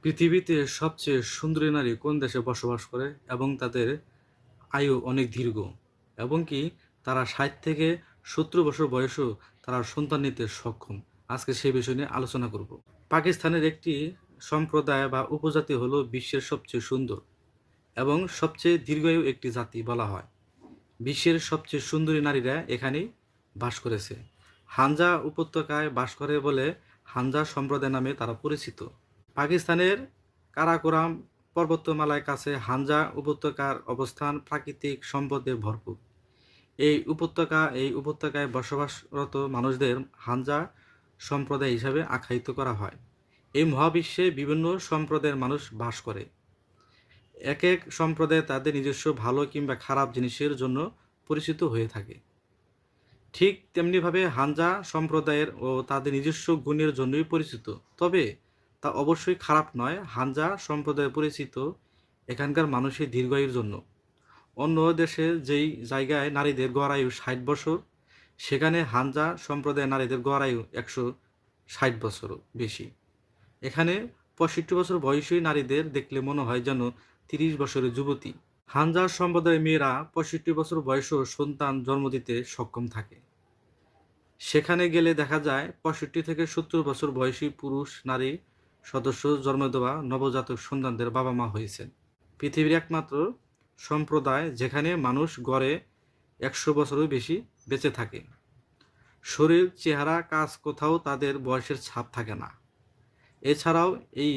পৃথিবীতে সবচেয়ে সুন্দরী নারী কোন দেশে বসবাস করে এবং তাদের আয়ু অনেক দীর্ঘ এবং কি তারা ৬০ থেকে ৭০ বছর বয়সেও তারা সন্তান নিতে সক্ষম। আজকে সেই বিষয় নিয়ে আলোচনা করব। পাকিস্তানের একটি সম্প্রদায় বা উপজাতি হলো বিশ্বের সবচেয়ে সুন্দর এবং সবচেয়ে দীর্ঘায়ু একটি জাতি বলা হয়। বিশ্বের সবচেয়ে সুন্দরী নারীরা এখানেই বাস করেছে। হানজা উপত্যকায় বাস করে বলে হানজা সম্প্রদায় নামে তারা পরিচিত। পাকিস্তানের কারাকোরাম পর্বতমালার কাছে হানজা উপত্যকার অবস্থান প্রাকৃতিক সম্পদে ভরপুর। এই উপত্যকায় বসবাসরত মানুষদের হানজা সম্প্রদায় হিসাবে আখ্যায়িত করা হয়। এই মহাবিশ্বে বিভিন্ন সম্প্রদায়ের মানুষ বাস করে। এক এক সম্প্রদায় তাদের নিজস্ব ভালো কিংবা খারাপ জিনিসের জন্য পরিচিত হয়ে থাকে। ঠিক তেমনিভাবে হানজা সম্প্রদায়ের ও তাদের নিজস্ব গুণের জন্যই পরিচিত। তবে তা অবশ্যই খারাপ নয়। হানজা সম্প্রদায় পরিচিত এখানকার মানুষের দীর্ঘায়ুর জন্য। অন্য দেশে যেই জায়গায় নারীদের গড় আয়ু ৬০ বছর, সেখানে হানজা সম্প্রদায়ের নারীদের গড় আয়ু ১৬০ বছরও বেশি। এখানে ৬৫ বছর বয়সী নারীদের দেখলে মনে হয় যেন ৩০ বছরের যুবতী। হানজা সম্প্রদায়ের মেয়েরা ৬৫ বছর বয়সেও সন্তান জন্ম দিতে সক্ষম থাকে। সেখানে গেলে দেখা যায় ৬৫ থেকে ৭০ বছর বয়সী পুরুষ নারী সদস্য জন্ম দেওয়া নবজাতক সন্তানদের বাবা মা হয়েছেন। পৃথিবীর একমাত্র সম্প্রদায় যেখানে মানুষ গড়ে ১০০ বছরের বেশি বেঁচে থাকে। শরীর, চেহারা, কাজ কোথাও তাদের বয়সের ছাপ থাকে না। এছাড়াও এই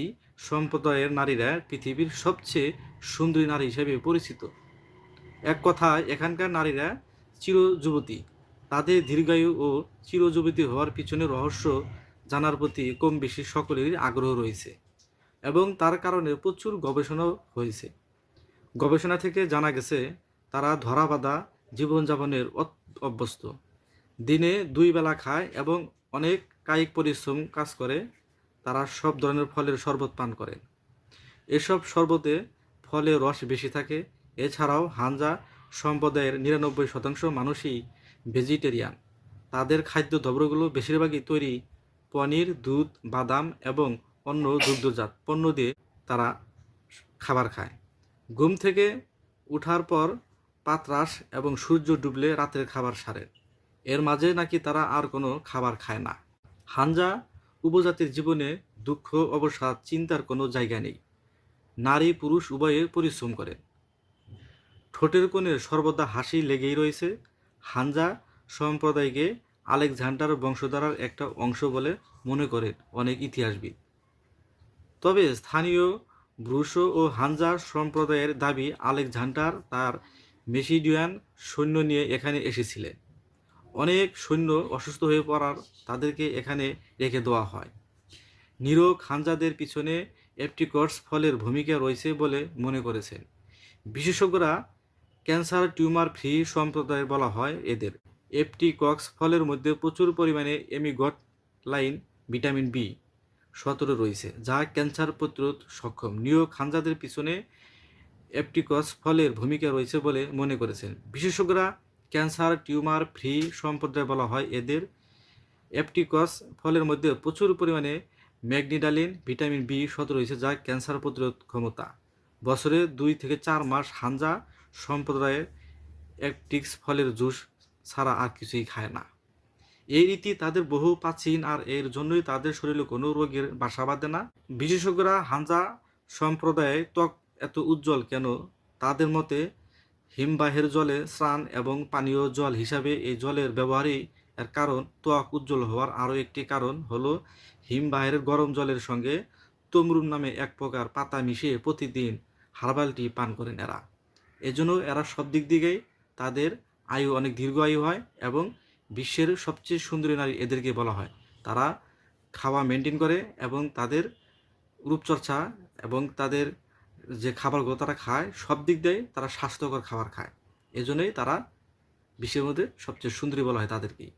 সম্প্রদায়ের নারীরা পৃথিবীর সবচেয়ে সুন্দরী নারী হিসেবে পরিচিত। এক কথায় এখানকার নারীরা চিরযুবতী। তাদের দীর্ঘায়ু ও চিরযুবতী হওয়ার পিছনে রহস্য জানার প্রতি কম বেশি সকলেরই আগ্রহ রয়েছে এবং তার কারণে প্রচুর গবেষণাও হয়েছে। গবেষণা থেকে জানা গেছে তারা ধরাবাঁধা জীবনযাপনের অভ্যস্ত। দিনে ২ বেলা খায় এবং অনেক কায়িক পরিশ্রম কাজ করে। তারা সব ধরনের ফলের শরবত পান করে। এসব শরবতে ফলে রস বেশি থাকে। এছাড়াও হানজা সম্প্রদায়ের ৯৯% মানুষই ভেজিটেরিয়ান। তাদের খাদ্যদ্রব্যগুলো বেশিরভাগই তৈরি পনির, দুধ, বাদাম এবং অন্য দুগ্ধজাত পণ্য দিয়ে তারা খাবার খায়। ঘুম থেকে উঠার পর প্রাতরাশ এবং সূর্য ডুবলে রাতের খাবার সারে। এর মাঝে নাকি তারা আর কোনো খাবার খায় না। হানজা উপজাতির জীবনে দুঃখ, অবসাদ, চিন্তার কোনো জায়গা নেই। নারী পুরুষ উভয়ে পরিশ্রম করে। ঠোঁটের কোণে সর্বদা হাসি লেগেই রয়েছে। হানজা সম্প্রদায়কে আলেকজান্ডার বংশধারার একটা অংশ বলে মনে করেন অনেক ইতিহাসবিদ। তবে স্থানীয় ব্রুশো ও হানজা সম্প্রদায়ের দাবি আলেকজান্ডার তার মেসিডিয়ান সৈন্য নিয়ে এখানে এসেছিলেন। অনেক সৈন্য অসুস্থ হয়ে পড়ার তাদেরকে এখানে রেখে দেওয়া হয়। নিরোগ হানজাদের পিছনে অ্যাপ্রিকটস ফলের ভূমিকা রয়েছে বলে মনে করেছেন বিশেষজ্ঞরা। ক্যান্সার টিউমার ফ্রি সম্প্রদায় বলা হয় এদের। অ্যাপ্রিকটস ফলের মধ্যে প্রচুর পরিমাণে এমিগডালাইন, ভিটামিন বি ১৭ রয়েছে, যা ক্যান্সার প্রতিরোধ সক্ষম। নিরোগ হানজাদের পিছনে অ্যাপ্রিকটস ফলের ভূমিকা রয়েছে বলে মনে করেছেন বিশেষজ্ঞরা। ক্যান্সার টিউমার ফ্রি সম্প্রদায় বলা হয় এদের। অ্যাপ্রিকটস ফলের মধ্যে প্রচুর পরিমাণে ম্যাগনিডালিন, ভিটামিন বি ১৭ রয়েছে, যা ক্যান্সার প্রতিরোধ ক্ষমতা। বছরে ২ থেকে ৪ মাস হানজা সম্প্রদায়ের অ্যাপ্রিকটস ফলের জুস ছাড়া আর কিছুই খায় না। এই রীতি তাদের বহু প্রাচীন আর এর জন্যই তাদের শরীরে কোনো রোগের বাসা বাঁধে না। বিশেষজ্ঞরা হানজা সম্প্রদায়ে ত্বক এত উজ্জ্বল কেন? তাদের মতে হিমবাহের জলে স্নান এবং পানীয় জল হিসাবে এই জলের ব্যবহারই এর কারণ। ত্বক উজ্জ্বল হওয়ার আরও একটি কারণ হলো হিমবাহের গরম জলের সঙ্গে তমরুম নামে এক প্রকার পাতা মিশিয়ে প্রতিদিন হার্বাল টি পান করেন এরা। এজন্য এরা সব দিক দিকেই তাদের আয়ু অনেক দীর্ঘ আয়ু হয় এবং বিশ্বের সবচেয়ে সুন্দরী নারী এদেরকে বলা হয়। তারা খাওয়া মেনটেন করে এবং তাদের রূপচর্চা এবং তাদের যে খাবারগুলো তারা খায় সব দিক দিয়ে তারা স্বাস্থ্যকর খাবার খায়। এজন্যই তারা বিশ্বের মধ্যে সবচেয়ে সুন্দরী বলা হয় তাদেরকেই।